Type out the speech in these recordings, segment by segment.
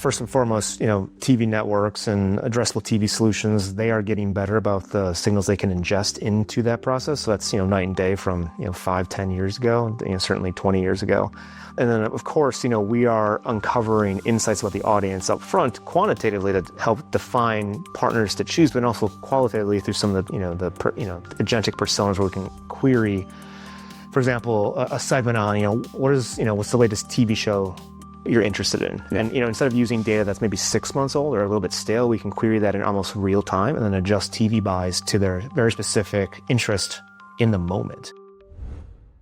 first and foremost, TV networks and addressable TV solutions, they are getting better about the signals they can ingest into that process. So that's, night and day from, 5-10 years ago, certainly 20 years ago. And then, of course, we are uncovering insights about the audience up front quantitatively to help define partners to choose, but also qualitatively through some of the, the agentic personas where we can query, for example, a segment on, what's the latest TV show you're interested in. Yeah. And, instead of using data that's maybe 6 months old or a little bit stale, we can query that in almost real time and then adjust TV buys to their very specific interest in the moment.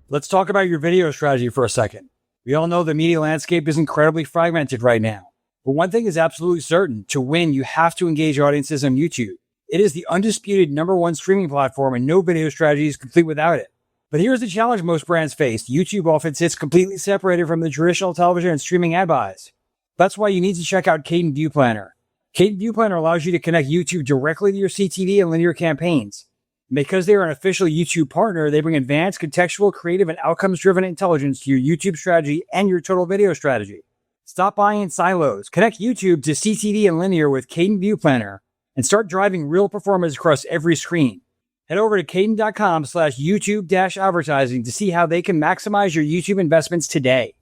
Let's talk about your video strategy for a second. We all know the media landscape is incredibly fragmented right now. But one thing is absolutely certain. To win, you have to engage audiences on YouTube. It is the undisputed #1 streaming platform, and no video strategy is complete without it. But here's the challenge most brands face. YouTube often sits completely separated from the traditional television and streaming ad buys. That's why you need to check out Cadent View Planner. Cadent View Planner allows you to connect YouTube directly to your CTV and linear campaigns. And because they are an official YouTube partner, they bring advanced, contextual, creative, and outcomes-driven intelligence to your YouTube strategy and your total video strategy. Stop buying in silos. Connect YouTube to CTV and linear with Cadent View Planner and start driving real performance across every screen. Head over to cadent.com/YouTube-advertising to see how they can maximize your YouTube investments today.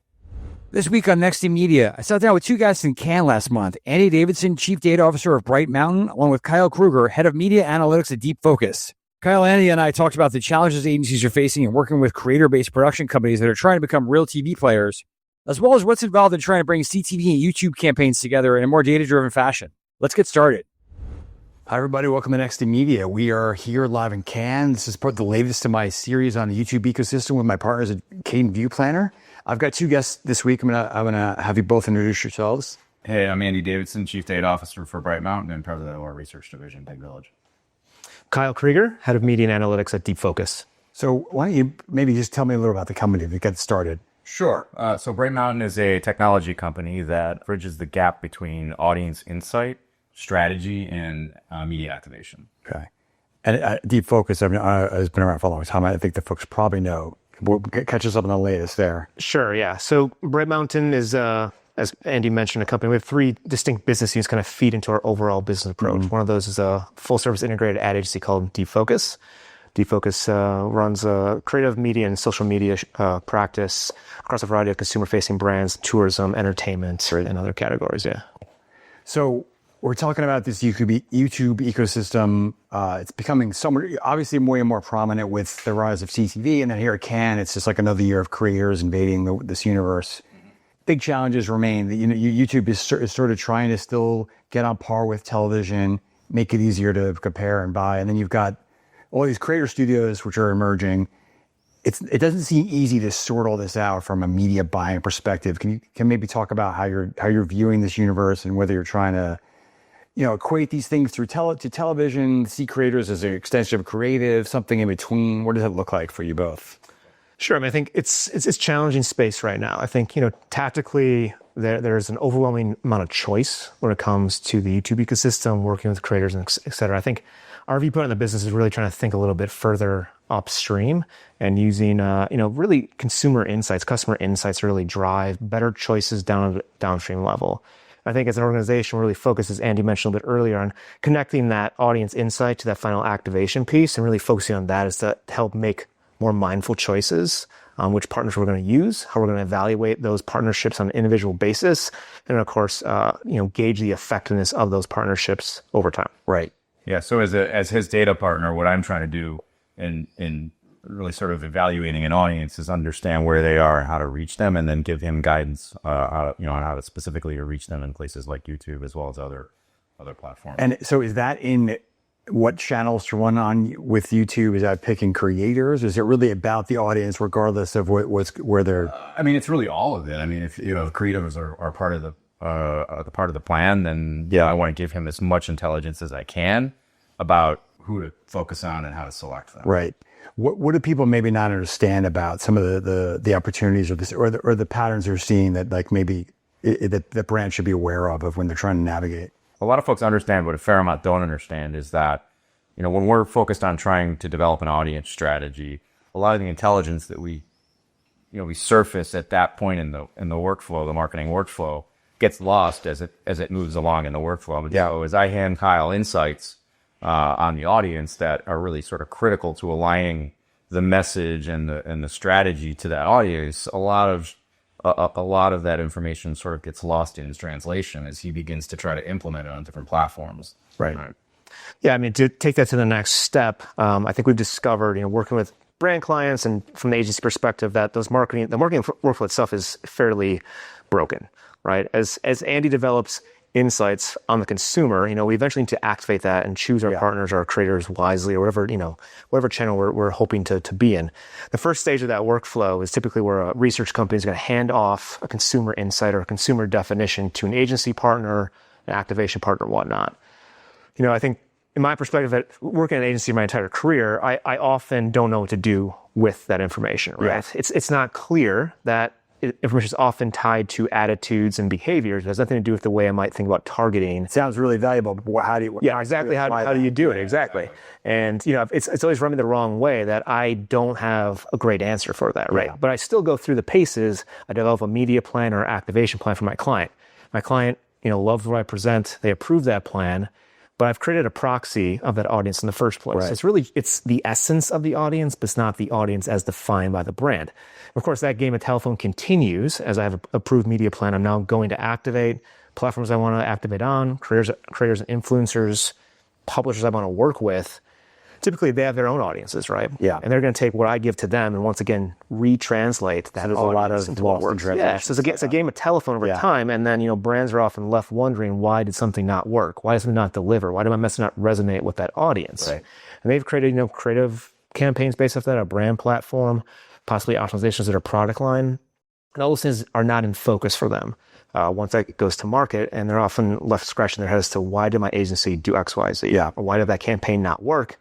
This week on Next in Media, I sat down with two guys in Cannes last month, Andy Davidson, Chief Data Officer of Bright Mountain, along with Kyle Krueger, Head of Media Analytics at Deep Focus. Kyle, Andy, and I talked about the challenges agencies are facing in working with creator-based production companies that are trying to become real TV players, as well as what's involved in trying to bring CTV and YouTube campaigns together in a more data-driven fashion. Let's get started. Hi, everybody. Welcome to Next in Media. We are here live in Cannes. This is part of the latest in my series on the YouTube ecosystem with my partners at Cadent View Planner. I've got two guests this week. I'm gonna have you both introduce yourselves. Hey, I'm Andy Davidson, Chief Data Officer for Bright Mountain and President of our Research Division, Big Village. Kyle Krueger, Head of Media and Analytics at Deep Focus. So why don't you maybe just tell me a little about the company to get started? Sure. So Bright Mountain is a technology company that bridges the gap between audience insight, strategy, and media activation. Okay. And Deep Focus has been around for a long time. I think the folks probably know. We'll catch us up on the latest there. Sure, yeah. So Bright Mountain is, as Andy mentioned, a company. We have three distinct business units kind of feed into our overall business approach. Mm-hmm. One of those is a full-service integrated ad agency called Deep Focus. Deep Focus runs a creative media and social media practice across a variety of consumer-facing brands, tourism, entertainment, and other categories, yeah. So we're talking about this YouTube ecosystem. It's becoming obviously more and more prominent with the rise of CTV. And then here at Cannes, it's just like another year of creators invading this universe. Big challenges remain. YouTube is sort of trying to still get on par with television, make it easier to compare and buy. And then you've got all these creator studios which are emerging. It doesn't seem easy to sort all this out from a media buying perspective. Can maybe talk about how you're viewing this universe and whether you're trying to equate these things through to television, see creators as an extension of creative, something in between? What does that look like for you both? Sure. I mean, I think it's challenging space right now. I think, tactically, there's an overwhelming amount of choice when it comes to the YouTube ecosystem, working with creators, and et cetera. I think our viewpoint in the business is really trying to think a little bit further upstream and using, really consumer insights, customer insights to really drive better choices down at the downstream level. I think as an organization, we're really focused, as Andy mentioned a bit earlier, on connecting that audience insight to that final activation piece and really focusing on that is to help make more mindful choices on which partners we're going to use, how we're going to evaluate those partnerships on an individual basis, and of course, gauge the effectiveness of those partnerships over time. Right. Yeah. So as his data partner, what I'm trying to do in really sort of evaluating an audience is understand where they are and how to reach them, and then give him guidance on how to specifically reach them in places like YouTube as well as other platforms. And so is that in what channels to run on with YouTube? Is that picking creators? Is it really about the audience regardless of where they're? It's really all of it. I mean, if creatives are part of the plan, then yeah, I want to give him as much intelligence as I can about who to focus on and how to select them. Right. What do people maybe not understand about some of the opportunities or the patterns they're seeing that like maybe that brands should be aware of when they're trying to navigate? A lot of folks understand, but a fair amount don't understand is that, when we're focused on trying to develop an audience strategy, a lot of the intelligence that we surface at that point in the workflow, the marketing workflow, gets lost as it moves along in the workflow. But so as I hand Kyle insights on the audience that are really sort of critical to aligning the message and the strategy to that audience, a lot of that information sort of gets lost in his translation as he begins to try to implement it on different platforms. Right. Yeah, I mean, to take that to the next step, I think we've discovered, working with brand clients and from the agency perspective, that the marketing workflow itself is fairly broken, right? As Andy develops insights on the consumer, we eventually need to activate that and choose our partners or our creators wisely, or whatever channel we're hoping to be in. The first stage of that workflow is typically where a research company is going to hand off a consumer insight or a consumer definition to an agency partner, an activation partner, whatnot. I think in my perspective, that working at an agency my entire career, I often don't know what to do with that information, right? Yeah. It's not clear that information is often tied to attitudes and behaviors. It has nothing to do with the way I might think about targeting. It sounds really valuable, but how do you... exactly. How do you do it? Exactly. And, it's always run me the wrong way that I don't have a great answer for that, right? Yeah. But I still go through the paces. I develop a media plan or activation plan for my client. My client, loves what I present. They approve that plan. But I've created a proxy of that audience in the first place. Right. It's the essence of the audience, but it's not the audience as defined by the brand. Of course, that game of telephone continues as I have an approved media plan. I'm now going to activate platforms I want to activate on, creators and influencers, publishers I want to work with. Typically, they have their own audiences, right? Yeah. And they're going to take what I give to them and once again retranslate that. So there's a lot of lost in translation. Yeah, so it's a game of telephone over time, and then brands are often left wondering, why did something not work? Why does something not deliver? Why did my message not resonate with that audience? Right. And they've created creative campaigns based off that, a brand platform, possibly optimizations of their product line, and all those things are not in focus for them. Once that goes to market, and they're often left scratching their head as to, why did my agency do X, Y, Z? Yeah. Or why did that campaign not work?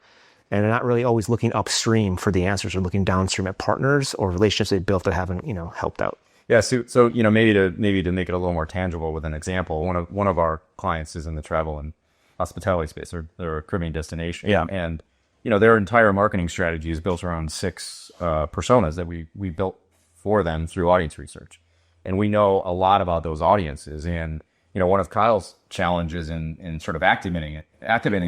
And they're not really always looking upstream for the answers, or looking downstream at partners or relationships they built that haven't, helped out. Yeah. So maybe to make it a little more tangible with an example, one of our clients is in the travel and hospitality space. They're a Caribbean destination. Yeah. And, their entire marketing strategy is built around 6 personas that we built for them through audience research. And we know a lot about those audiences. And, one of Kyle's challenges in sort of activating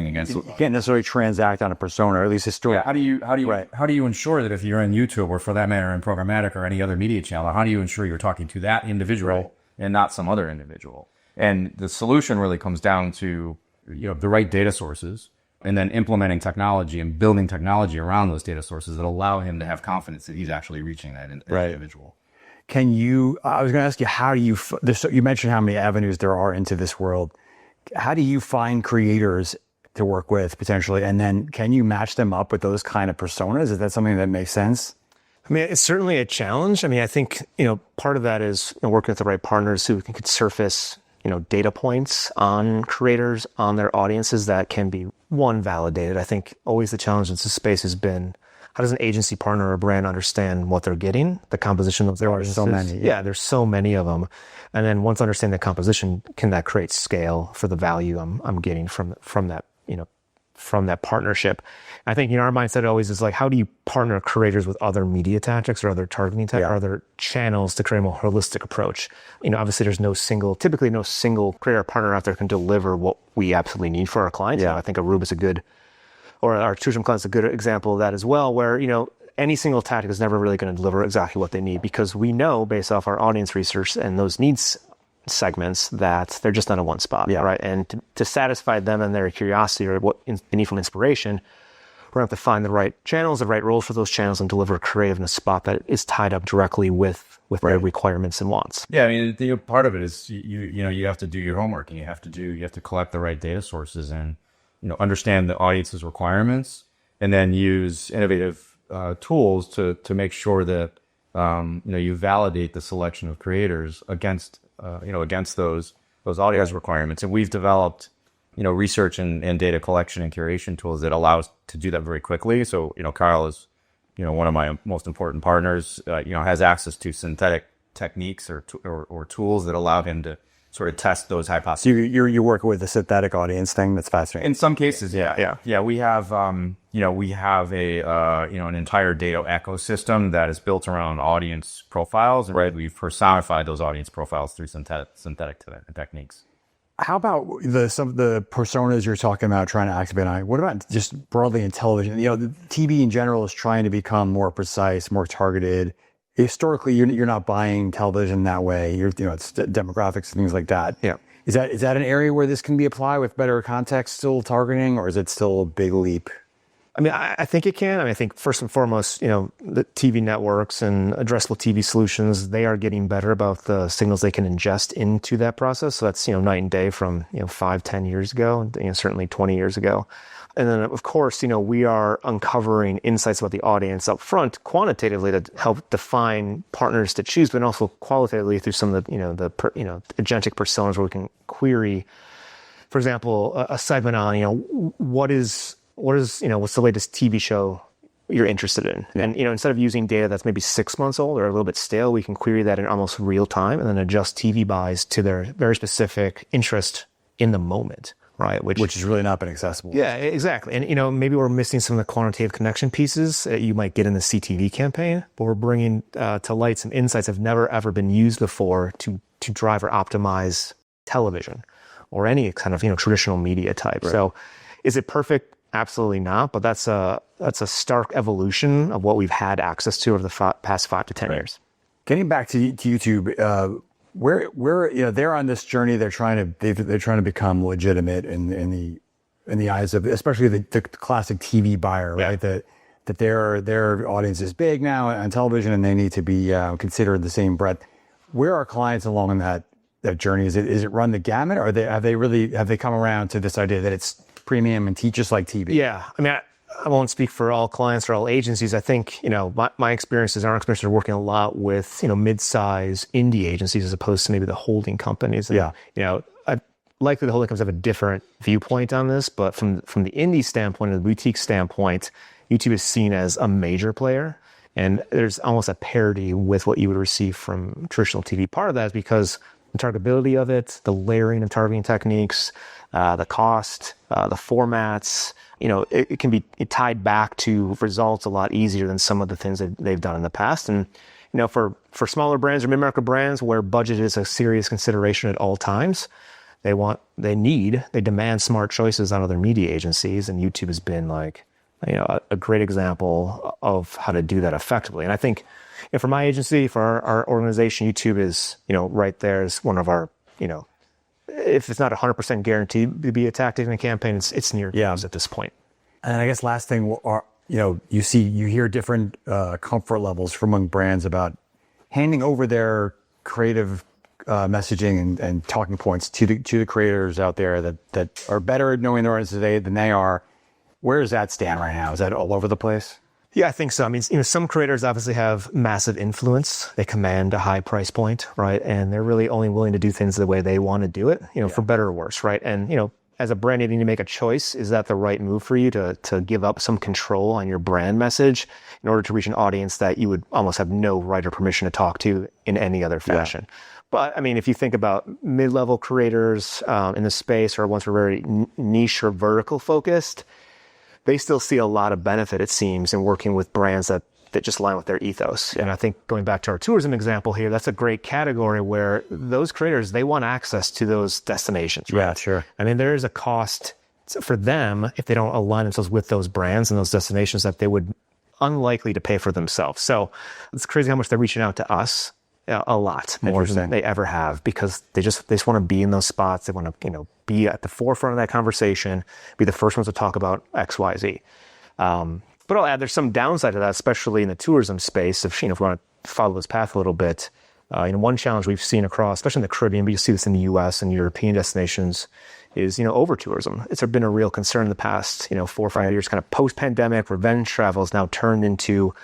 against, you can't necessarily transact on a persona, or at least historically. Yeah, how do you ensure that if you're in YouTube, or for that matter in programmatic or any other media channel, how do you ensure you're talking to that individual and not some other individual? And the solution really comes down to the right data sources, and then implementing technology and building technology around those data sources that allow him to have confidence that he's actually reaching that individual. I was going to ask you, how do you mentioned how many avenues there are into this world. How do you find creators to work with potentially? And then can you match them up with those kind of personas? Is that something that makes sense? I mean, it's certainly a challenge. I mean, I think, part of that is working with the right partners who could surface, data points on creators, on their audiences that can be validated. I think always the challenge in this space has been, how does an agency partner or brand understand what they're getting, the composition of their audiences? So many. Yeah, there's so many of them. And then once understanding the composition, can that create scale for the value I'm getting from that, from that partnership? I think, our mindset always is like, how do you partner creators with other media tactics or other targeting or other channels to create a more holistic approach? Obviously typically no single creator partner out there can deliver what we absolutely need for our clients. Yeah. I think Aruba is or our tourism client is a good example of that as well, where, any single tactic is never really going to deliver exactly what they need, because we know based off our audience research and those needs segments that they're just not in one spot, right? And to satisfy them and their curiosity or what they need from inspiration, we're going to have to find the right channels, the right roles for those channels, and deliver creative in a spot that is tied up directly with their requirements and wants. Yeah, I mean, part of it is you have to do your homework, and you have to collect the right data sources and understand the audience's requirements, and then use innovative tools to make sure that you validate the selection of creators against those audience requirements. And we've developed research and data collection and curation tools that allow us to do that very quickly. So Kyle is one of my most important partners. Has access to synthetic techniques or tools that allow him to sort of test those hypotheses. So you're working with the synthetic audience thing. That's fascinating. In some cases, yeah. We have, we have a, an entire data ecosystem that is built around audience profiles, and we've personified those audience profiles through synthetic techniques. How about some of the personas you're talking about trying to activate on? What about just broadly in television? The TV in general is trying to become more precise, more targeted. Historically, you're not buying television that way. It's demographics and things like that. Yeah. Is that an area where this can be applied with better context, still targeting, or is it still a big leap? I mean, I think it can. I mean, I think first and foremost, the TV networks and addressable TV solutions, they are getting better about the signals they can ingest into that process. So that's, night and day from, 5-10 years ago, and certainly 20 years ago. And then, of course, we are uncovering insights about the audience up front quantitatively to help define partners to choose, but also qualitatively through some of the, agentic personas where we can query, for example, a segment on, what's the latest TV show you're interested in? Yeah. And, instead of using data that's maybe 6 months old or a little bit stale, we can query that in almost real time and then adjust TV buys to their very specific interest in the moment. Right, which has really not been accessible. Yeah, exactly. And, maybe we're missing some of the quantitative connection pieces that you might get in the CTV campaign, but we're bringing to light some insights that have never, ever been used before to drive or optimize television or any kind of, traditional media type. Right. So is it perfect? Absolutely not. But that's a stark evolution of what we've had access to over the past 5 to 10 years. Getting back to YouTube, where they're on this journey, they're trying to become legitimate in the eyes of especially the classic TV buyer, right? Yeah. That their audience is big now on television and they need to be considered the same breadth. Where are clients along in that journey? Is it run the gamut, or have they come around to this idea that it's premium and just like TV? Yeah, I mean, I won't speak for all clients or all agencies. I think, my experiences, our experiences are working a lot with, mid-size indie agencies as opposed to maybe the holding companies. And, likely the holding companies have a different viewpoint on this, but from the indie standpoint, or the boutique standpoint, YouTube is seen as a major player. And there's almost a parity with what you would receive from traditional TV. Part of that is because the targetability of it, the layering of targeting techniques, the cost, the formats, it can be tied back to results a lot easier than some of the things that they've done in the past. And, for smaller brands or mid-market brands where budget is a serious consideration at all times, they demand smart choices out of their media agencies. And YouTube has been like, a great example of how to do that effectively. And I think, for my agency, for our organization, YouTube is, right there is one of our, if it's not 100% guaranteed to be a tactic in a campaign, it's near at this point. And I guess last thing, you hear different comfort levels from among brands about handing over their creative messaging and talking points to the creators out there that are better at knowing their audience today than they are. Where does that stand right now? Is that all over the place? Yeah, I think so. I mean, some creators obviously have massive influence. They command a high price point, right? And they're really only willing to do things the way they want to do it, for better or worse, right? And, as a brand, you need to make a choice. Is that the right move for you to give up some control on your brand message in order to reach an audience that you would almost have no right or permission to talk to in any other fashion? Yeah. But I mean, if you think about mid-level creators in the space or ones who are very niche or vertical focused, they still see a lot of benefit, it seems, in working with brands that just align with their ethos. And I think going back to our tourism example here, that's a great category where those creators, they want access to those destinations. Right? Yeah, sure. I mean, there is a cost for them if they don't align themselves with those brands and those destinations that they would unlikely to pay for themselves. So it's crazy how much they're reaching out to us a lot more than they ever have, because they just want to be in those spots. They want to, be at the forefront of that conversation, be the first ones to talk about X, Y, Z. But I'll add, there's some downside to that, especially in the tourism space. If we want to follow this path a little bit, one challenge we've seen across, especially in the Caribbean, but you see this in the U.S. and European destinations, is over tourism. It's been a real concern in the past 4 or 5 years. Kind of post-pandemic, revenge travel has now turned into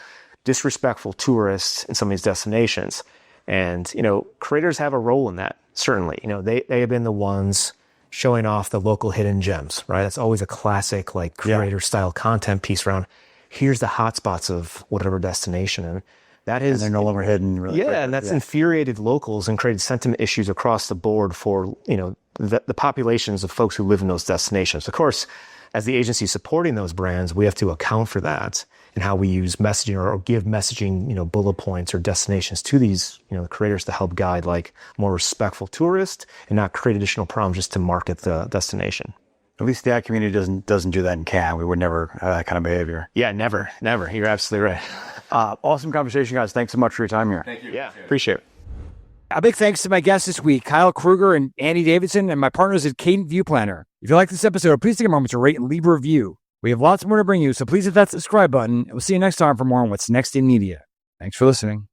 disrespectful tourists in some of these destinations, and creators have a role in that. Certainly, they have been the ones showing off the local hidden gems, right? That's always a classic creator style content piece around. Here's the hot spots of whatever destination. And That And is, they're no longer hidden. Really yeah, and that's infuriated locals and created sentiment issues across the board for, the populations of folks who live in those destinations. Of course, as the agency supporting those brands, we have to account for that and how we use messaging or give messaging, bullet points or destinations to these, the creators to help guide like more respectful tourists and not create additional problems just to market the destination. At least the ad community doesn't do that in Cannes. We would never have that kind of behavior. Yeah, never. You're absolutely right. Awesome conversation, guys. Thanks so much for your time here. Thank you. Yeah, appreciate it. A big thanks to my guests this week, Kyle Krueger and Andy Davidson, and my partners at Cadent View Planner. If you like this episode, please take a moment to rate and leave a review. We have lots more to bring you, so please hit that subscribe button, and we'll see you next time for more on what's next in media. Thanks for listening.